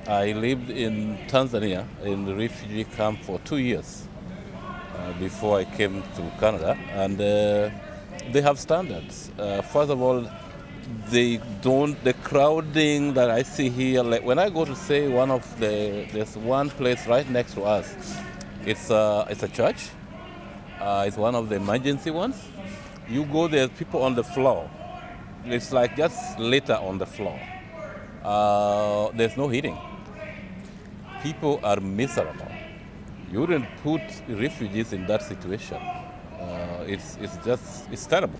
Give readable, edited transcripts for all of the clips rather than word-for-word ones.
I lived in Tanzania in the refugee camp for 2 years before I came to Canada, and they have standards. First of all, the crowding that I see here, like when I go to say there's one place right next to us, it's a church, it's one of the emergency ones. You go there, people on the floor, it's like just litter on the floor. There's no heating. People are miserable. You wouldn't put refugees in that situation. It's terrible.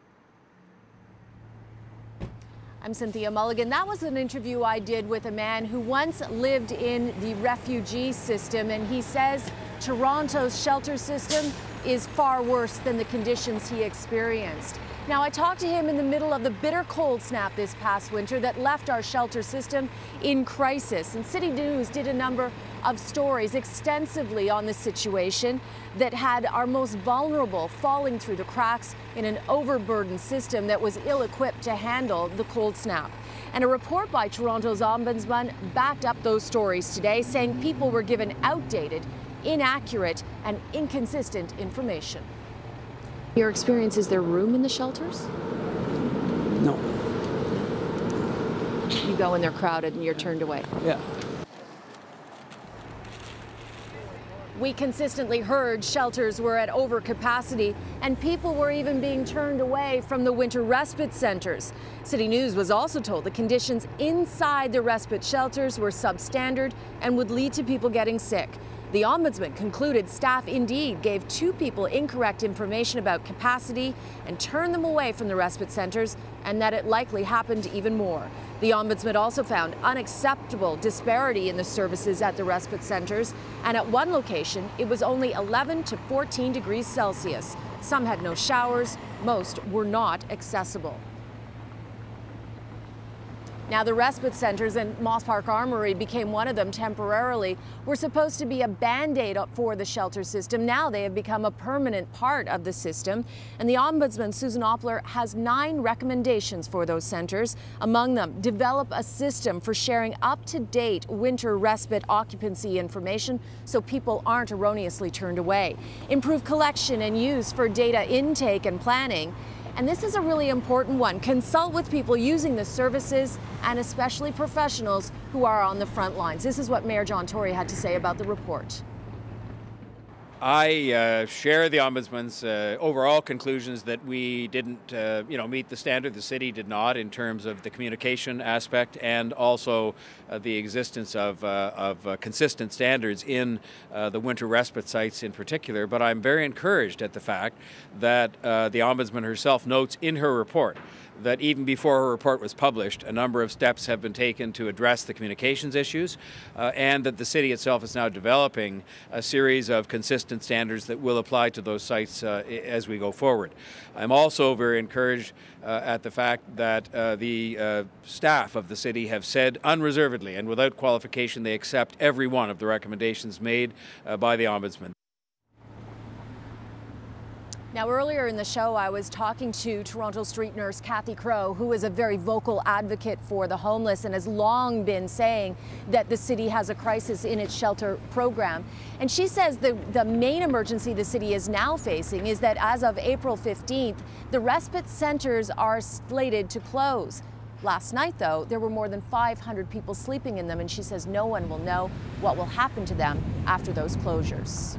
I'm Cynthia Mulligan. That was an interview I did with a man who once lived in the refugee system, and he says Toronto's shelter system is far worse than the conditions he experienced. Now, I talked to him in the middle of the bitter cold snap this past winter that left our shelter system in crisis. And CityNews did a number of stories extensively on the situation that had our most vulnerable falling through the cracks in an overburdened system that was ill-equipped to handle the cold snap. And a report by Toronto's ombudsman backed up those stories today, saying people were given outdated, inaccurate, and inconsistent information. Your experience, is there room in the shelters? No. You go and they're crowded and you're turned away? Yeah. We consistently heard shelters were at overcapacity and people were even being turned away from the winter respite centers. City News was also told the conditions inside the respite shelters were substandard and would lead to people getting sick. The ombudsman concluded staff indeed gave 2 people incorrect information about capacity and turned them away from the respite centers, and that it likely happened even more. The ombudsman also found unacceptable disparity in the services at the respite centers, and at one location it was only 11 to 14 degrees Celsius. Some had no showers, most were not accessible. Now, the respite centers, and Moss Park Armory became one of them temporarily, were supposed to be a band-aid for the shelter system. Now they have become a permanent part of the system. And the ombudsman, Susan Oppler, has 9 recommendations for those centers. Among them, develop a system for sharing up-to-date winter respite occupancy information so people aren't erroneously turned away. Improve collection and use for data intake and planning. And this is a really important one. Consult with people using the services and especially professionals who are on the front lines. This is what Mayor John Tory had to say about the report. I share the Ombudsman's overall conclusions that we didn't meet the standard. The city did not in terms of the communication aspect and also the existence of consistent standards in the winter respite sites in particular. But I'm very encouraged at the fact that the Ombudsman herself notes in her report that even before her report was published, a number of steps have been taken to address the communications issues, and that the city itself is now developing a series of consistent standards that will apply to those sites as we go forward. I'm also very encouraged at the fact that the staff of the city have said unreservedly and without qualification they accept every one of the recommendations made by the Ombudsman. Now, earlier in the show, I was talking to Toronto street nurse Cathy Crow, who is a very vocal advocate for the homeless and has long been saying that the city has a crisis in its shelter program. And she says the main emergency the city is now facing is that as of April 15th, the respite centers are slated to close. Last night, though, there were more than 500 people sleeping in them, and she says no one will know what will happen to them after those closures.